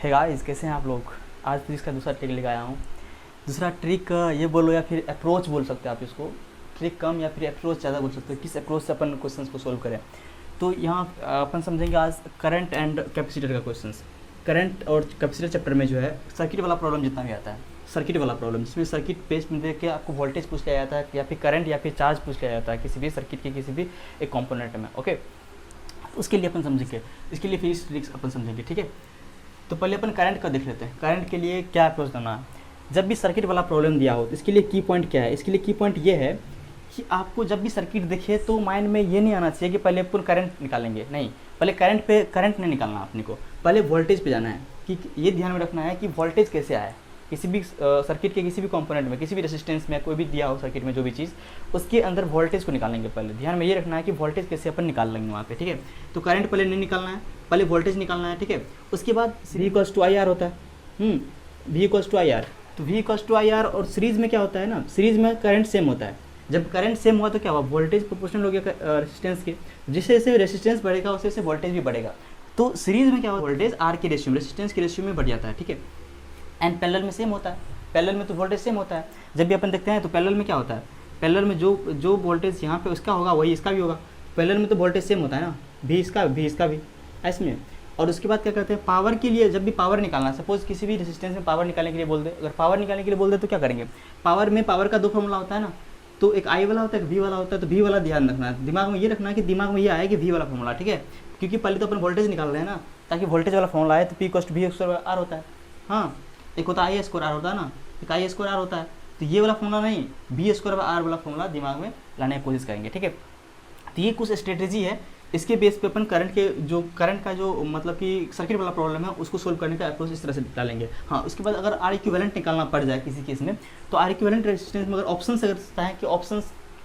Hey guys, कैसे हैं आप लोग। आज फिर इसका दूसरा ट्रिक लेकर आया हूँ। दूसरा ट्रिक ये बोलो या फिर अप्रोच बोल सकते हैं आप इसको। ट्रिक कम या फिर अप्रोच ज़्यादा बोल सकते हो, किस अप्रोच से अपन क्वेश्चंस को सोल्व करें। तो यहाँ अपन समझेंगे आज करंट एंड कैपेसिटर का क्वेश्चंस। करंट और कैपेसिटर चैप्टर में जो है सर्किट वाला प्रॉब्लम जितना भी आता है, सर्किट वाला प्रॉब्लम जिसमें सर्किट पेज में देख के आपको वोल्टेज पूछ लिया जाता है या फिर करंट या फिर चार्ज पूछ लिया जाता है किसी भी सर्किट के किसी भी एक कॉम्पोनेंट में। ओके, उसके लिए अपन समझेंगे, इसके लिए फिर इस ट्रिक्स अपन समझेंगे। ठीक है, तो पहले अपन करंट का देख लेते हैं। करंट के लिए क्या अप्रोच करना है। जब भी सर्किट वाला प्रॉब्लम दिया हो तो इसके लिए की पॉइंट क्या है। इसके लिए की पॉइंट ये है कि आपको जब भी सर्किट दिखे तो माइंड में ये नहीं आना चाहिए कि पहले अपन करंट निकालेंगे, नहीं, पहले करंट नहीं निकालना अपने को, पहले वोल्टेज पे जाना है। कि ये ध्यान में रखना है कि वोल्टेज कैसे आए किसी भी सर्किट के किसी भी कंपोनेंट में, किसी भी रेजिस्टेंस में, कोई भी दिया हो सर्किट में जो भी चीज़, उसके अंदर वोल्टेज को निकालेंगे। पहले ध्यान में ये रखना है कि वोल्टेज कैसे अपन निकाल लेंगे वहाँ पे। ठीक है, तो करंट पहले नहीं निकालना है, पहले वोल्टेज निकालना है। ठीक है, उसके बाद V equals to I R होता है। V equals to I R, तो V equals to I R और सीरीज़ में क्या होता है ना, सीरीज़ में करंट सेम होता है। जब करंट सेम हुआ तो क्या हुआ, वोल्टेज प्रोपोर्शनल हो गया रेजिस्टेंस के। जैसे जैसे रेजिस्टेंस बढ़ेगा उससे जैसे वोल्टेज भी बढ़ेगा। तो सीरीज़ में क्या हुआ, वोल्टेज आर के रेशियो में, रेजिस्टेंस के रेशियो में बढ़ जाता है। ठीक है, एंड पैरेलल में सेम होता है। पैरेलल में तो वोल्टेज सेम होता है। जब भी अपन देखते हैं तो पैरेलल में क्या होता है, पैरेलल में जो वोल्टेज यहाँ पे उसका होगा वही इसका भी होगा। पैरेलल में तो वोल्टेज सेम होता है ना, भी इसका भी इसमें। और उसके बाद क्या करते हैं, पावर के लिए जब भी पावर निकालना, सपोज किसी भी रेजिस्टेंस में पावर निकालने के लिए बोल दे, अगर पावर निकालने के लिए बोल दे तो क्या करेंगे। पावर का दो फॉर्मूला होता है ना, तो एक आई वाला होता है, एक वी वाला होता है। तो वी वाला ध्यान रखना है, दिमाग में ये रखना है कि दिमाग में ये आया कि वी वाला फॉर्मूला। ठीक है, क्योंकि पहले तो अपन वोल्टेज निकाल रहे हैं ना, ताकि वोल्टेज वाला फॉर्मूला आए। तो P cost V square R होता है। हाँ, एक होता है आई स्क्वायर आर होता है ना, एक आई स्क्वायर आर होता है। तो ये वाला फॉर्मूला नहीं, बी स्क्वायर आर वाला फॉर्मूला दिमाग में लाने की कोशिश करेंगे। ठीक है, तो ये कुछ स्ट्रेटेजी है, इसके बेस पे अपन करंट का जो मतलब कि सर्किट वाला प्रॉब्लम है उसको सोल्व करने का अप्रोच इस तरह से डालेंगे। हाँ, उसके बाद अगर आर इक्विवेलेंट निकालना पड़ जाए किसी केस में, तो आर इक्विवेलेंट रेजिस्टेंस में अगर ऑप्शन अगर चाहें कि ऑप्शन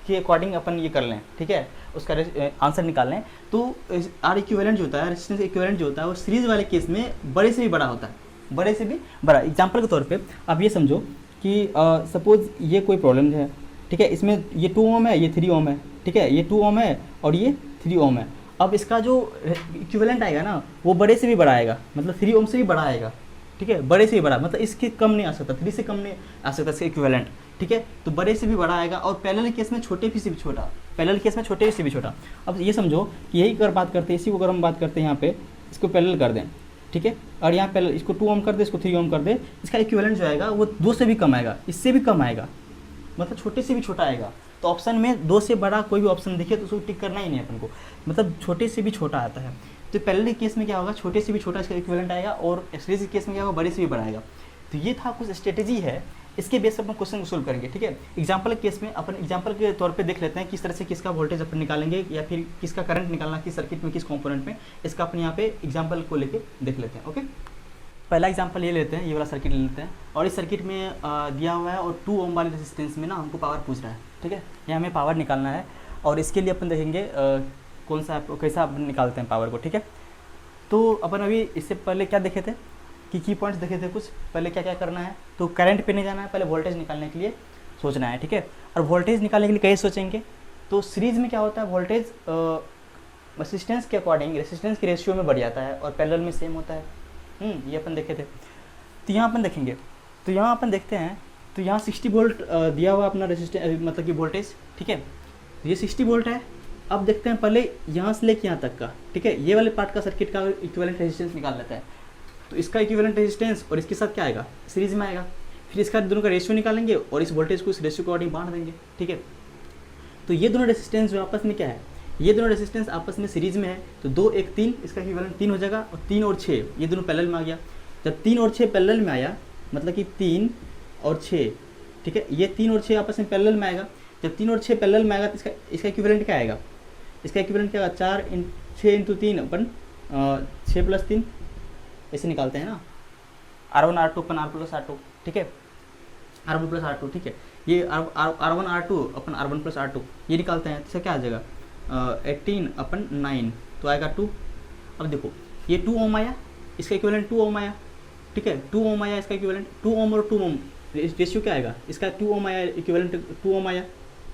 के अकॉर्डिंग अपन ये कर लें, ठीक है, उसका आंसर निकाल लें, तो आर इक्विवेलेंट जो होता है, रेजिस्टेंस इक्विवेलेंट जो होता है, वो सीरीज वाले केस में बड़े से भी बड़ा होता है, बड़े से भी बड़ा। एग्जाम्पल के तौर पे आप ये समझो कि सपोज ये कोई प्रॉब्लम है। ठीक है, इसमें ये 2 ओम है, ये 3 ओम है। ठीक है, ये 2 ओम है और ये 3 ओम है। अब इसका जो इक्विवेलेंट आएगा ना, वो बड़े से भी बड़ा आएगा, मतलब 3 ओम से भी बड़ा आएगा। ठीक है, बड़े से भी बड़ा, मतलब इसके कम नहीं आ सकता, 3 से कम नहीं आ सकता इसका इक्विवेलेंट। ठीक है, तो बड़े से भी बड़ा आएगा। और पैरेलल केस में छोटे से भी छोटा, पैरेलल केस में छोटे से भी छोटा। अब ये समझो कि यही अगर बात करते हैं, इसी को अगर हम बात करते हैं यहाँ पे, इसको पैरेलल कर दें। ठीक है, और यहाँ पैरेलल इसको 2 ओम कर दे, इसको 3 ओम कर दे, इसका इक्विवेलेंट जो आएगा वो 2 से भी कम आएगा, इससे भी कम आएगा, मतलब छोटे से भी छोटा आएगा। तो ऑप्शन में 2 से बड़ा कोई भी ऑप्शन दिखे तो उसको टिक करना ही नहीं है अपन को, मतलब छोटे से भी छोटा आता है। तो पैरेलल केस में क्या होगा, छोटे से भी छोटा इसका इक्विवेलेंट आएगा, और सीरीज केस में क्या होगा, बड़े से भी बड़ा आएगा। तो ये था कुछ स्ट्रेटेजी है, इसके बेस पर अपन क्वेश्चन को सोल्व करेंगे। ठीक है, एग्जाम्पल केस में अपन एग्जाम्पल के तौर पे देख लेते हैं किस तरह से किसका वोल्टेज अपन निकालेंगे या फिर किसका करंट निकालना, किस सर्किट में, किस कंपोनेंट में, इसका अपन यहाँ पे एग्जाम्पल को लेके देख लेते हैं। ओके, पहला एग्जाम्पल ये लेते हैं, ये वाला सर्किट ले लेते हैं, और इस सर्किट में दिया हुआ है और 2 ओम वाले रेजिस्टेंस में ना हमको पावर पूछ रहा है। ठीक है, ये हमें पावर निकालना है, और इसके लिए अपन देखेंगे कौन सा कैसा अपन निकालते हैं पावर को। ठीक है, तो अपन अभी इससे पहले क्या देखे थे कि की पॉइंट्स देखे थे कुछ, पहले क्या क्या करना है। तो करंट पे नहीं जाना है, पहले वोल्टेज निकालने के लिए सोचना है। ठीक है, और वोल्टेज निकालने के लिए कैसे सोचेंगे, तो सीरीज में क्या होता है, वोल्टेज रेजिस्टेंस के अकॉर्डिंग, रेजिस्टेंस के रेशियो में बढ़ जाता है, और पैरेलल में सेम होता है। ये अपन देखे थे। तो यहाँ अपन देखेंगे, तो यहाँ अपन देखते हैं, तो यहाँ 60 वोल्ट दिया हुआ अपना रेजिस्टेंस, मतलब कि वोल्टेज। ठीक है, ये 60 वोल्ट है। अब देखते हैं पहले यहाँ से लेके यहाँ तक का। ठीक है, ये वाले पार्ट का सर्किट का इक्विवेलेंट रेजिस्टेंस निकाल लेता है। तो इसका इक्विवेलेंट रेजिस्टेंस और इसके साथ क्या आएगा, सीरीज में आएगा। फिर इसका दोनों का रेशियो निकालेंगे और इस वोल्टेज को इस रेशियो के अकॉर्डिंग बांट देंगे। ठीक है, तो ये दोनों रेजिस्टेंस जो आपस में क्या है, ये दोनों रेजिस्टेंस आपस में सीरीज में है। तो 2 1 3, इसका इक्विवेलेंट 3 हो जाएगा, और 3 और 6 ये दोनों पैरेलल में आ गया। जब 3 और 6 पैरेलल में आया, मतलब कि 3 और 6, ठीक है, ये 3 और 6 आपस में पैरेलल में आएगा। जब 3 और 6 पैरेलल में आएगा तो इसका इक्विवेलेंट क्या आएगा, इसका इक्विवेलेंट क्या आएगा, 6 इंटू 3 अपन 6 प्लस 3 ऐसे निकालते हैं ना, R1 R2 अपन R प्लस R2। ठीक है, R1 प्लस R2। ठीक है, ये R1 R2 अपन R1 प्लस R2 ये निकालते हैं, तो इसका क्या आ जाएगा, 18 अपन 9, तो आएगा 2। अब देखो ये 2 ओम आया, इसका इक्विवेलेंट 2 ओम आया। ठीक है, 2 ओम आया इसका इक्विवेलेंट, 2 ओम और 2 ओम रेशियो क्या आएगा, इसका 2 ओम आया, इक्विवेलेंट 2 ओम आया।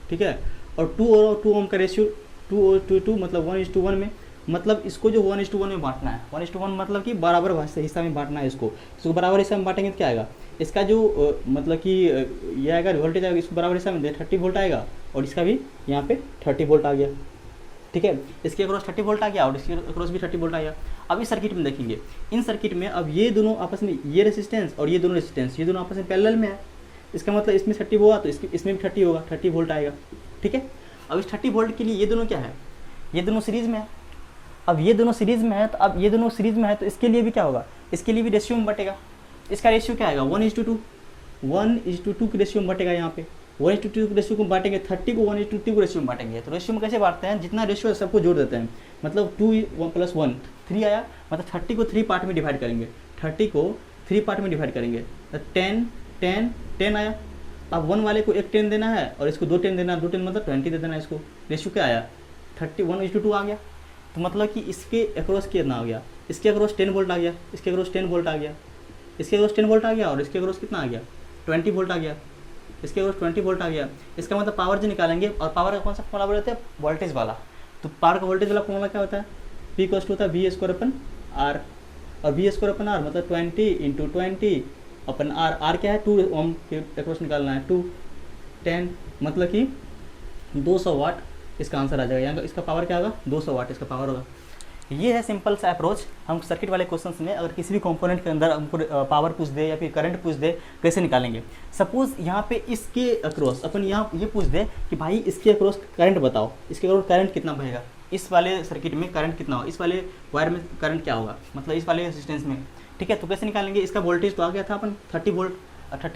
ठीक है, और 2 और 2 ओम का रेशियो 2 और 2 मतलब 1:1 में मतलब इसको जो 1:1 में बांटना है, 1:1 मतलब कि बराबर हिस्सा में बांटना है इसको बराबर हिस्सा में बांटेंगे तो क्या आएगा, इसका जो मतलब कि ये आएगा वोल्टेज आएगा, इसको बराबर हिस्सा में 30 वोल्ट आएगा और इसका भी यहाँ पे 30 वोल्ट आ गया, ठीक है। इसके अक्रॉस 30 वोल्ट आ गया और इसके अक्रॉस भी 30 वोल्ट आ गया। अब इस सर्किट में देखेंगे, इन सर्किट में अब ये दोनों आपस में, ये रेसिस्टेंस और ये दोनों रेसिस्टेंस, ये दोनों आपस में पैरेलल में है। इसका मतलब इसमें 30 हुआ तो इसमें भी 30 होगा, 30 वोल्ट आएगा, ठीक है। अब इस 30 वोल्ट के लिए ये दोनों क्या है, ये दोनों सीरीज़ में है। अब ये दोनों सीरीज़ में है, तो अब ये दोनों सीरीज़ में है तो इसके लिए भी क्या होगा, इसके लिए भी रेशियो में बटेगा। इसका रेशियो क्या आएगा, 1:2, 1:2 की रेशियो में बटेगा। यहाँ पे 1:2 की रेशियो को बांटेंगे, 30 को 1:2 को रेशियो में बांटेंगे। तो रेशियो में कैसे बांटते हैं, जितना रेशियो है सबको जोड़ देते हैं, मतलब 2 + 1 3 आया, मतलब 30 को 3 पार्ट में डिवाइड करेंगे, 30 को 3 पार्ट में डिवाइड करेंगे, 10 10 10 आया। अब 1 वाले को एक 10 देना है और इसको 2 10 देना है, 2 10 मतलब 20 दे देना है। इसको रेशियो क्या आया, 31:2 आ गया। तो मतलब कि इसके अक्रॉस कितना आ गया, इसके अक्रॉस 10 वोल्ट आ गया, इसके अक्रॉस 10 वोल्ट आ गया, इसके अक्रॉस 10 वोल्ट आ गया और इसके अक्रॉस कितना आ गया, 20 वोल्ट आ गया, इसके अक्रॉस 20 वोल्ट आ गया। इसका मतलब पावर जो निकालेंगे, और पावर का कौन सा फॉर्मूला बोलते हैं, वोल्टेज वाला। तो पावर का वोल्टेज वाला फॉर्मूला क्या होता है, P = होता है V²/R, और V²/R मतलब 20 × 20/R। R क्या है, 2 ओम के अक्रॉस निकालना है, 2 10 मतलब कि 200 वाट इसका आंसर आ जाएगा। यहाँ इसका पावर क्या होगा, 200 वाट इसका पावर होगा। ये है सिंपल सा अप्रोच। हम सर्किट वाले क्वेश्चंस में अगर किसी भी कंपोनेंट के अंदर हमको पावर पूछ दे या फिर करंट पूछ दे, कैसे निकालेंगे। सपोज यहाँ पे इसके अक्रॉस अपन यहाँ ये पूछ दे कि भाई इसके अक्रॉस करंट बताओ, इसके अक्रॉस करंट कितना बहेगा, इस वाले सर्किट में करंट कितना होगा, इस वाले वायर में करंट क्या होगा, मतलब इस वाले रेजिस्टेंस में, ठीक है। तो कैसे निकालेंगे, इसका वोल्टेज तो आ गया था अपन 30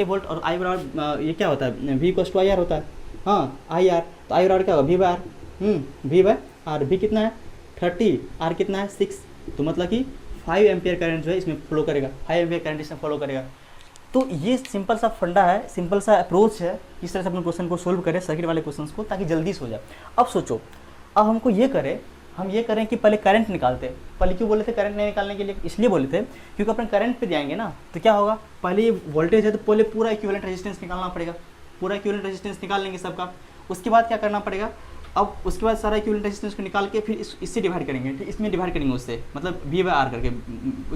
वोल्ट और I बराबर ये क्या होता है, V = IR होता है, हाँ IR। तो I बराबर क्या होगा, V/R। V कितना है 30, R कितना है 6, तो मतलब कि 5 एम्पियर करंट जो है इसमें फ्लो करेगा, 5 एम्पियर करंट इसमें फ्लो करेगा। तो ये सिंपल सा फंडा है, सिंपल सा अप्रोच है, इस तरह से अपने क्वेश्चन को सोल्व करें सर्किट वाले क्वेश्चन को, ताकि जल्दी से हो जाए। अब सोचो, अब हमको ये करें, हम ये करें कि पहले करंट निकालते। पहले क्यों बोले थे करंट नहीं निकालने के लिए, इसलिए बोले थे क्योंकि अपन करंट पे जाएंगे ना तो क्या होगा, पहले ये वोल्टेज है तो पहले पूरा इक्विवेलेंट रेजिस्टेंस निकालना पड़ेगा, पूरा इक्विवेलेंट रेजिस्टेंस निकाल लेंगे सबका। उसके बाद क्या करना पड़ेगा, अब उसके बाद सारा इक्विवेलेंट रेजिस्टेंस को निकाल के फिर इससे डिवाइड करेंगे, ठीक, इसमें डिवाइड करेंगे उससे, मतलब V/R करके,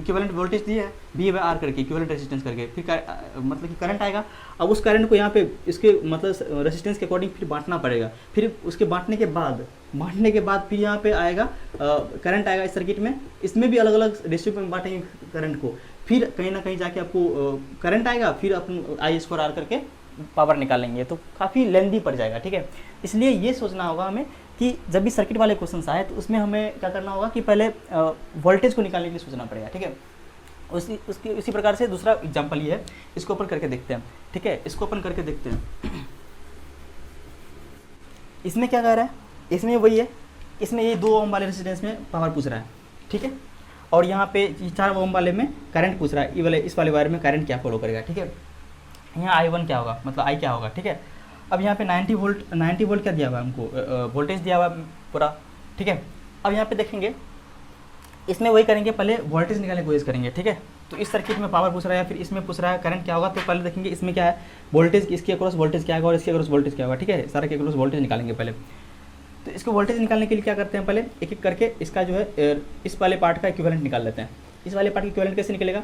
इक्विवेलेंट वोल्टेज दिया है V/R करके, इक्विवेलेंट रेजिस्टेंस करके, फिर मतलब कि करंट आएगा। अब उस करंट को यहाँ पे इसके मतलब रेजिस्टेंस के अकॉर्डिंग फिर बांटना पड़ेगा, फिर उसके बांटने के बाद फिर यहाँ पे आएगा करंट आएगा इस सर्किट में, इसमें भी अलग अलग रेशियो में बांटेंगे करंट को, फिर कहीं ना कहीं जाके आपको करंट आएगा, फिर अपन I² R करके पावर निकालेंगे, तो काफ़ी लेंदी पड़ जाएगा, ठीक है। इसलिए ये सोचना होगा हमें कि जब भी सर्किट वाले क्वेश्चन आए तो उसमें हमें क्या करना होगा कि पहले वोल्टेज को निकालने के लिए सोचना पड़ेगा, ठीक है। उसी प्रकार से दूसरा एग्जांपल ये है, इसको अपन करके देखते हैं, ठीक है। इसको अपन करके देखते हैं, इसमें क्या कह रहा है, इसमें वही है, इसमें ये 2 ओम वाले रेजिस्टेंस में पावर पूछ रहा है, ठीक है। और यहाँ पे 4 ओम वाले में करंट पूछ रहा है, इस वाले वायर में करंट क्या फॉलो करेगा, ठीक है। यहाँ I1 क्या होगा, मतलब I क्या होगा, ठीक है। अब यहाँ पे 90 वोल्ट क्या दिया हुआ है हमको, वोल्टेज दिया हुआ है पूरा, ठीक है। अब यहाँ पे देखेंगे, इसमें वही करेंगे, पहले वोल्टेज निकालने की कोशिश करेंगे, ठीक है। तो इस सर्किट में पावर पूछ रहा है, फिर इसमें पूछ रहा है करंट क्या होगा, तो पहले देखेंगे इसमें क्या है, वोल्टेज, इसके अक्रॉस वोल्टेज क्या होगा और इसके अक्रॉस वोल्टेज क्या होगा, ठीक है। सारे के अक्रॉस वोल्टेज निकालेंगे पहले। तो इसको वोल्टेज निकालने के लिए क्या करते हैं, पहले एक एक करके इसका जो है इस वाले पार्ट का इक्विवेलेंट निकाल लेते हैं। इस वाले पार्ट का इक्विवेलेंट कैसे निकलेगा,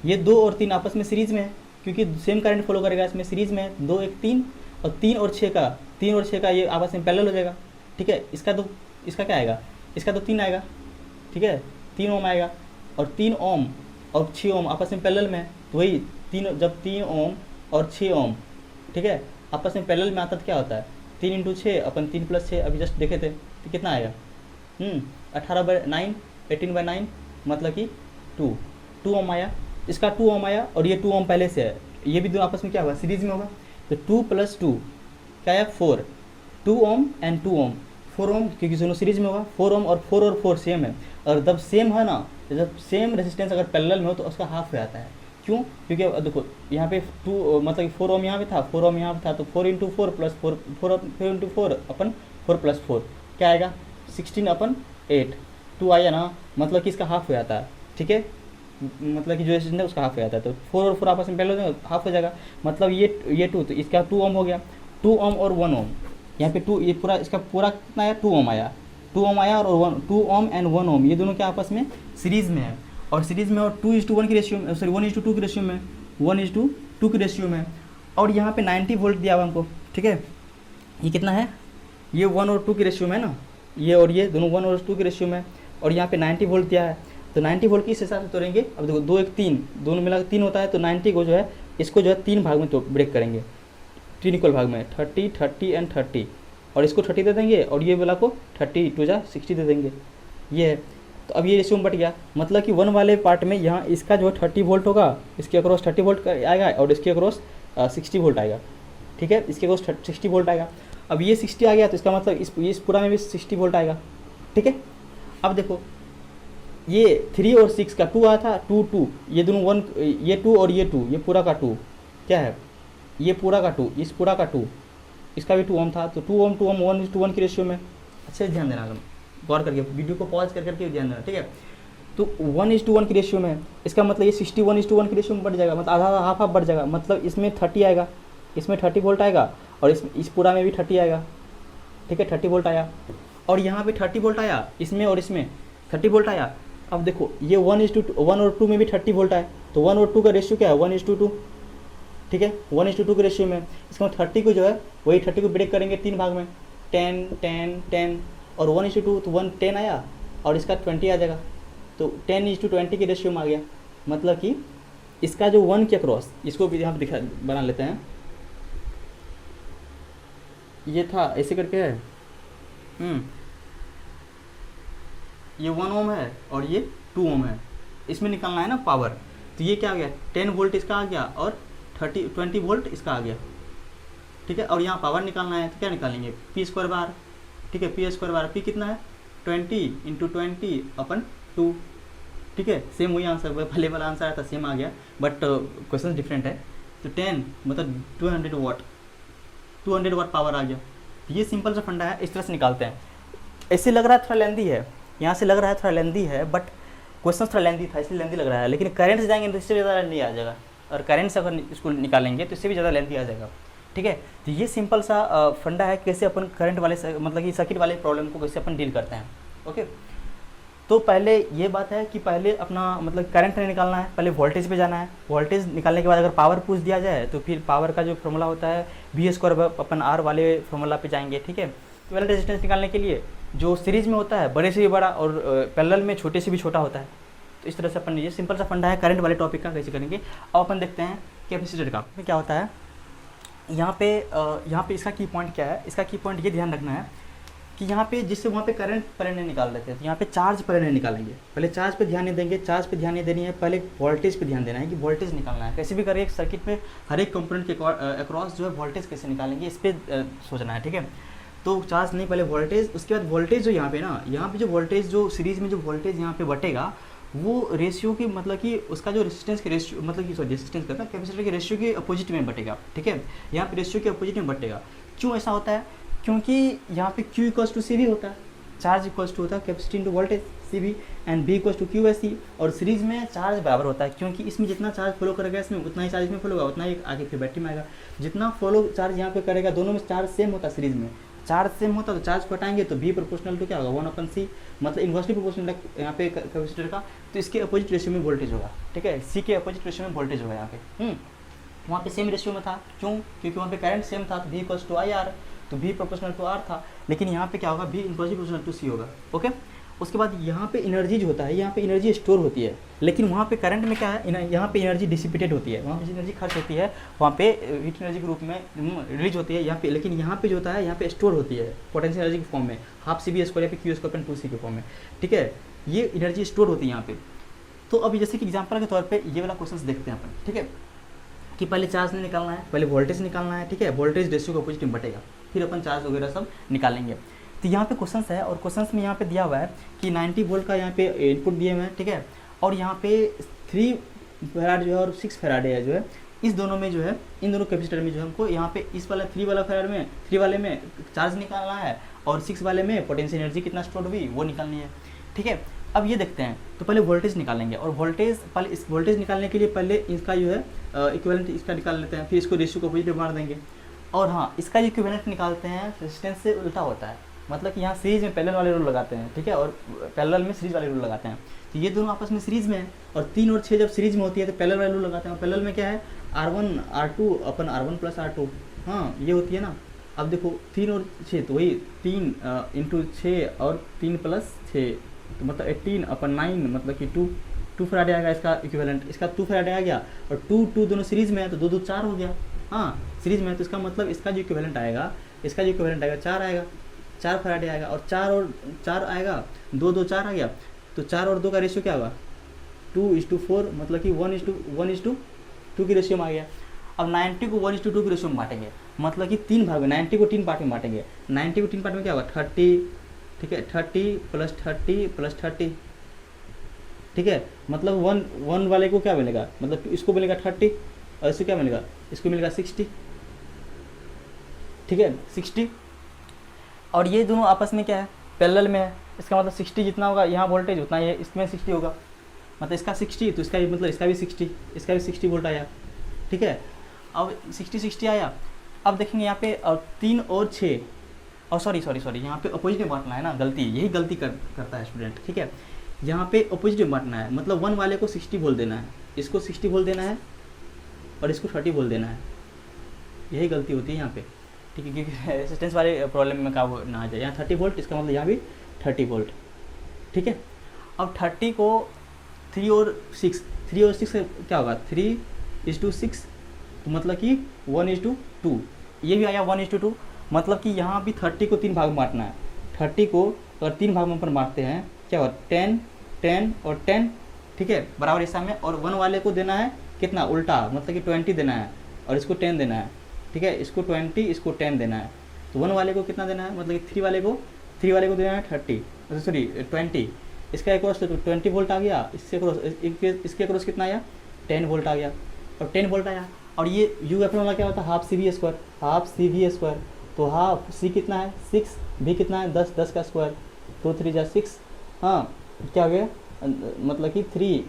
ये 2 और 3 आपस में सीरीज़ में है, क्योंकि सेम करंट फॉलो करेगा, इसमें सीरीज़ में 2 1 3 और 3 और 6 का ये आपस में पैरेलल हो जाएगा, ठीक है। इसका क्या आएगा, इसका तो 3 आएगा, ठीक है, 3 ओम आएगा, और 3 ओम और 6 ओम आपस में पैरेलल में है, तो वही जब 3 ओम और 6 ओम, ठीक है, आपस में पैरेलल में आता तो क्या होता है, 3 × 6 अपन 3 + 6 अभी जस्ट देखे थे, तो कितना आएगा 18/9, 18/9 मतलब कि 2 ओम आया, इसका 2 ओम आया, और ये 2 ओम पहले से है, ये भी दोनों आपस में क्या होगा, सीरीज में होगा। तो 2 + 2 क्या है 4, 2 ओम एंड 2 ओम, 4 ओम, क्योंकि दोनों सीरीज में होगा, 4 ओम और 4 सेम है। और जब सेम है ना, जब सेम रेजिस्टेंस अगर पैरेलल में हो तो उसका हाफ हो जाता है। क्यों, क्योंकि देखो यहाँ पे 2 मतलब 4 ओम यहाँ पे था, 4 ओम यहाँ पे था, तो 4 × 4 + 4 4 × 4 अपन 4 + 4 क्या आएगा 16/8, 2 आया ना, मतलब कि इसका हाफ हो जाता है, ठीक है, मतलब कि जो रेजिस्टेंस है उसका हाफ हो जाता है। तो 4 और 4 आपस में पहले हाफ हो जाएगा, मतलब ये 2, तो इसका 2 ओम हो गया, 2 ओम और 1 ओम, यहाँ पे 2, ये पूरा इसका पूरा कितना आया 2 ओम आया, 2 ओम आया और 2 ओम एंड 1 ओम, ये दोनों क्या आपस में सीरीज़ में है, और सीरीज़ में और 2:1 की रेशियो में, सॉरी 1:2 की रेशियो में, 1:2 की रेशियो में। और यहाँ पे 90 वोल्ट दिया हुआ हमको, ठीक है। ये कितना है, ये 1 और 2 की रेशियो में है ना, ये और ये दोनों 1 और 2 की रेशियो में, और यहाँ पे 90 वोल्ट दिया है। तो 90 वोल्ट किस हिसाब से तोड़ेंगे, अब देखो 2 1 3 दोनों मिला 3 होता है, तो 90 को जो है इसको जो है 3 भाग में तो ब्रेक करेंगे, 3 इक्वल भाग में, 30 30 एंड 30, और इसको 30 दे देंगे और ये वाला को 30 2 जा 60 दे देंगे, ये है। तो अब ये रेशियो में बट गया, मतलब कि 1 वाले पार्ट में यहाँ इसका जो है 30 वोल्ट होगा, इसके अक्रॉस 30 वोल्ट आएगा, और इसके अक्रॉस 60 वोल्ट आएगा, ठीक है, इसके अक्रॉस 60 वोल्ट आएगा। अब ये 60 आ गया तो इसका मतलब इस पूरा में भी 60 वोल्ट आएगा, ठीक है। अब देखो ये 3 और 6 का 2 आया था, 2 2, ये दोनों 1, ये 2 और ये 2, ये पूरा का 2 क्या है, ये पूरा का 2, इस पूरा का 2, इसका भी 2 ओम था, तो 2 ओम 1:1 की रेशियो में। अच्छे से ध्यान देना, गौर करके वीडियो को पॉज कर करके ध्यान देना, ठीक है। तो 1:1 की रेशियो में है, इसका मतलब ये 60 1:1 की रेशियो में बढ़ जाएगा, मतलब आधा हाफ हाफ बढ़ जाएगा, मतलब इसमें 30 आएगा, इसमें 30 वोल्ट आएगा, और इस पूरा में भी 30 आएगा, ठीक है, 30 वोल्ट आया, और यहाँ पे 30 वोल्ट आया, इसमें और इसमें 30 वोल्ट आया। अब देखो ये 1 और 2 में भी 30 वोल्ट आए, तो 1 और 2 का रेशियो क्या है, 1:2, ठीक है, 1:2 के रेशियो में। इसका 30 को जो है वही 30 को ब्रेक करेंगे 3 भाग में, 10 10 10, और 1:2 तो 1 10 आया, और इसका 20 आ जाएगा, तो 10:20 के रेशियो में आ गया। मतलब कि इसका जो 1 के क्रॉस, इसको भी यहाँ दिखा बना लेते हैं, ये था ऐसे करके है, ये 1 ओम है और ये 2 ओम है, इसमें निकालना है ना पावर, तो ये क्या आ गया 10 वोल्ट इसका आ गया, और 20 वोल्ट इसका आ गया, ठीक है। और यहाँ पावर निकालना है तो क्या निकालेंगे, p² बार, ठीक है, p² बार, p कितना है 20 × 20/2, ठीक है। सेम वही आंसर, पहले वाला आंसर आया था सेम आ गया, बट क्वेश्चन डिफरेंट है। तो 10 मतलब 200 वाट, 200 वाट पावर आ गया। तो ये सिंपल सा फंडा है, इस तरह से निकालते हैं। ऐसे लग रहा है थोड़ा लेंदी है, यहाँ से लग रहा है थोड़ा लेंदी है, बट क्वेश्चन थोड़ा लेंदी था इसलिए लेंदी लग रहा है, लेकिन करंट से जाएंगे तो इससे भी ज़्यादा लेंदी आ जाएगा, और करंट से अगर इसको निकालेंगे तो इससे भी ज़्यादा लेंदी आ जाएगा, ठीक है। तो ये सिंपल सा फंडा है, कैसे अपन करंट वाले मतलब कि सर्किट वाले प्रॉब्लम को कैसे अपन डील करते हैं, ओके। तो पहले ये बात है कि पहले अपना मतलब करंट नहीं निकालना है, पहले वोल्टेज पे जाना है। वोल्टेज निकालने के बाद अगर पावर पूछ दिया जाए तो फिर पावर का जो फॉर्मूला होता है V² अपन R वाले फॉर्मूला पे जाएंगे, ठीक है। इक्विवेलेंट रेजिस्टेंस निकालने के लिए जो सीरीज में होता है बड़े से भी बड़ा और पैरेलल में छोटे से भी छोटा होता है। तो इस तरह से अपन, ये सिंपल सा फंडा है करंट वाले टॉपिक का, कैसे करेंगे। अब अपन देखते हैं कैपेसिटर का क्या होता है। यहाँ पे इसका की पॉइंट क्या है, इसका की पॉइंट ये ध्यान रखना है कि यहाँ पे जिससे वहाँ पे करंट पहले नहीं निकाल रहे थे, तो यहाँ पे चार्ज पहले नहीं निकालेंगे। पहले चार्ज पे ध्यान नहीं देंगे, चार्ज पे ध्यान नहीं देनी है, पहले वोल्टेज पे ध्यान देना है कि वोल्टेज निकालना है। कैसे भी करके सर्किट में हर एक कंपोनेंट के अक्रॉस जो है वोल्टेज कैसे निकालेंगे, इस पर सोचना है, ठीक है। तो चार्ज नहीं, पहले वोल्टेज, उसके बाद वोल्टेज जो यहाँ पे ना, यहाँ पे जो वोल्टेज जो सीरीज में जो वोल्टेज यहाँ पे बटेगा वो रेशियो की, मतलब कि उसका जो रेजिस्टेंस के रेशियो, मतलब कि सॉरी रेजिस्टेंस करता है कैपेसिटर के रेशियो के अपोजिट में बटेगा, ठीक है। यहाँ पे रेशियो के अपोजिट में बटेगा। क्यों ऐसा होता है, क्योंकि यहाँ पे Q = CV होता है, चार्ज इक्वल्स टू होता है capacity into voltage CV, and V = QSC। और सीरीज में चार्ज बराबर होता है, क्योंकि इसमें जितना चार्ज फॉलो करेगा इसमें उतना ही चार्ज में फॉलो होगा, उतना ही आगे फिर बैटरी में आएगा। जितना फॉलो चार्ज यहाँ पे करेगा, दोनों में चार्ज सेम होता है, सीरीज में चार्ज सेम होता है, तो चार्ज को हटाएंगे तो V प्रोपोर्शनल टू क्या होगा 1/C, मतलब इन्वर्सली प्रोपोर्शनल यहाँ पे कैपेसिटर का। तो इसके अपोजिट रेशियो में वोल्टेज होगा, ठीक है, C के अपोजिट रेशियो में वोल्टेज होगा यहाँ पे। वहाँ पे सेम रेशियो में था, क्यों, क्योंकि वहाँ पे करंट सेम था, तो V = IR, तो V प्रोपोर्शनल टू R था। लेकिन यहाँ पे क्या होगा, V inversely proportional to C होगा, ओके। उसके बाद यहाँ पे एनर्जी जो होता है, यहाँ पे एनर्जी स्टोर होती है, लेकिन वहाँ पे करंट में क्या है, यहाँ पे एनर्जी डिसिपेटेड होती है, वहाँ पे एनर्जी खर्च होती है, वहाँ पे हीट एनर्जी के रूप में रिलीज होती है यहाँ पे। लेकिन यहाँ पे जो होता है, यहाँ पे स्टोर होती है पोटेंशियल एनर्जी के फॉर्म में, 12CV² या फिर Q² 2C के फॉर्म में, ठीक है। ये एनर्जी स्टोर होती है यहाँ पे। तो अभी जैसे कि एग्जाम्पल के तौर पर ये वाला क्वेश्चन देखते हैं अपन, ठीक है, कि पहले चार्ज नहीं निकालना है, पहले वोल्टेज निकालना है, ठीक है। वोल्टेज रेशियो को अपोजिट में बटेगा, फिर अपन चार्ज वगैरह सब निकालेंगे। तो यहाँ पे क्वेश्चंस है, और क्वेश्चंस में यहाँ पे दिया हुआ है कि 90 वोल्ट का यहाँ पे इनपुट दिए हुए हैं, ठीक है। और यहाँ पे 3 फैराड जो है और 6 फैराड है जो है, इस दोनों में जो है, इन दोनों कैपेसिटर में जो है हमको यहाँ पे इस वाला 3 वाला फैराड में, 3 वाले में चार्ज निकालना है, और 6 वाले में पोटेंशियल एनर्जी कितना स्टोर हुई वो निकालनी है, ठीक है। अब ये देखते हैं, तो पहले वोल्टेज निकालेंगे, और वोल्टेज पहले इस वोल्टेज निकालने के लिए पहले इसका जो है इक्विवेलेंट इसका निकाल लेते हैं, फिर इसको रेशियो को अपोजिट मार देंगे। और हाँ, इसका जो इक्विवेलेंट निकालते हैं रेजिस्टेंस से उल्टा होता है, मतलब कि यहाँ सीरीज में पैरेलल वाले रूल लगाते हैं, ठीक है, और पैरेलल में सीरीज वाले रूल लगाते हैं। तो ये दोनों आपस में सीरीज में है, और 3 और 6 जब सीरीज में होती है तो पैरेलल वाले रूल लगाते हैं। पैरेलल में क्या है, R1 R2 अपन R1 प्लस R2, हाँ ये होती है ना। अब देखो 3 और 6 तो वही 3 इंटू 6 और 3 प्लस 6 तो मतलब 18 अपन 9 मतलब कि 2 फराडे आएगा इसका इक्विवेलेंट, इसका 2 फराडे आ गया, और 2 दोनों सीरीज में है तो 2 2 4 हो गया, हाँ सीरीज में है। तो इसका मतलब इसका जो इक्विवेलेंट आएगा, इसका जो इक्विवेलेंट आएगा 4 आएगा, 4 फराडे आएगा, और 4 आएगा, 2 2 4 आ गया, तो 4 और 2 का रेशियो क्या होगा 2:4, मतलब कि 1:2 की रेशियो में आ गया। अब 90 को 1:2 की रेशियो में बांटेंगे, मतलब कि 3 भाग में, 90 को 3 पार्ट में बांटेंगे। 90 को 3 पार्ट में क्या होगा 30, ठीक है, 30 प्लस 30 प्लस 30, ठीक है, मतलब 1 वाले को क्या मिलेगा, मतलब इसको मिलेगा 30 और इसको क्या मिलेगा, इसको मिलेगा 60, ठीक है 60। और ये दोनों आपस में क्या है, पैरेलल में है, इसका मतलब 60 जितना होगा यहाँ वोल्टेज उतना ही है, इसमें 60 होगा, मतलब इसका 60 तो इसका भी मतलब इसका भी 60 वोल्ट आया, ठीक है। अब 60 आया। अब देखेंगे यहाँ पे 3 और 6 और सॉरी यहाँ पे अपोजिट में बांटना है ना, गलती यही गलती करता है स्टूडेंट, ठीक है। यहाँ पे अपोजिट में बांटना है, मतलब 1 वाले को 60 वोल्ट देना है, इसको 60 वोल्ट देना है और इसको 30 वोल्ट देना है, यही गलती होती है यहाँ पे, ठीक है, क्योंकि रेजिस्टेंस वाले प्रॉब्लम में का वो ना आ जाए। यहाँ 30 वोल्ट, इसका मतलब यहाँ भी 30 वोल्ट, ठीक है। अब 30 को 3 और 6 से क्या होगा 3:6, तो मतलब कि 1:2, ये भी आया 1:2, मतलब कि यहाँ भी 30 को 3 भाग में बांटना है। 30 को अगर 3 भाग में अपन बांटते हैं क्या होगा 10 10 और 10, ठीक है, बराबर हिस्सा में, और 1 वाले को देना है कितना उल्टा, मतलब कि 20 देना है और इसको 10 देना है, ठीक है, इसको 20 इसको 10 देना है। तो 1 वाले को कितना देना है, मतलब कि 3 वाले को देना है 30, सॉरी 20, इसका एक तो 20 वोल्ट आ गया, इसके क्रॉस कितना आया 10 वोल्ट आ गया, और 10 वोल्ट आया। और ये यू एफ वाला क्या होता है हाफ सी वी स्क्वायर, तो हाफ सी कितना है 6, भी कितना है 10 का स्क्वायर, 2 3 जा 6, हाँ क्या हो गया, मतलब कि 3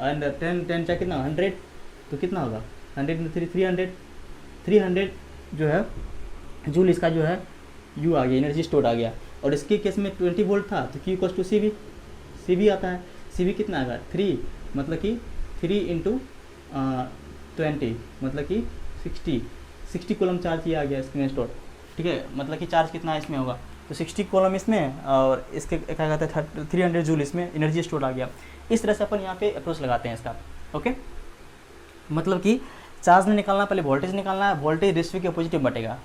एंड 10 चाहे कितना 100, तो कितना होगा 100 में 300 जो है जूल, इसका जो है यू आ गया, एनर्जी स्टोर आ गया। और इसके केस में 20 वोल्ट था तो Q equals to C V आता है, सी वी कितना आएगा 3, मतलब कि 3 × 20 मतलब कि 60 कूलम चार्ज ये आ गया इसमें स्टोर, ठीक है, मतलब कि चार्ज कितना इसमें होगा तो 60 कूलम इसमें, और इसके क्या कहते हैं 300 जूल इसमें एनर्जी स्टोर आ गया। इस तरह से अपन यहाँ पे अप्रोच लगाते हैं इसका, ओके। मतलब कि चार्ज नहीं निकालना, पहले वोल्टेज निकालना है, वोल्टेज रेशियो के अपोजिट में बटेगा,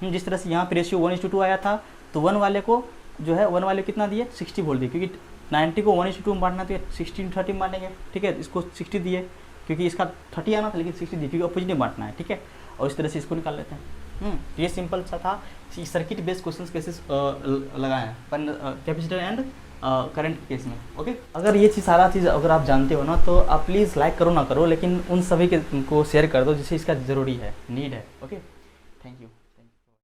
जिस तरह से यहाँ पे रेशियो 1:2 आया था, तो 1 वाले को जो है 1 वाले कितना दिए 60 वोल्ट दिए, क्योंकि 90 को 1:2 में बांटना तो 60 30 में बांटेंगे, ठीक है, इसको 60 दिए क्योंकि इसका 30 आना था, लेकिन 60 दिए क्योंकि अपोजिट में बांटना है, ठीक है, और इस तरह से इसको निकाल लेते हैं। ये सिंपल सा था, सर्किट बेस्ड क्वेश्चंस कैसे लगाए हैं अपन कैपेसिटर एंड करंट केस में, ओके। अगर ये सारा चीज़ अगर आप जानते हो ना, तो आप प्लीज़ लाइक करो ना करो, लेकिन उन सभी को शेयर कर दो जिसे इसका ज़रूरी है, नीड है, ओके। Thank you.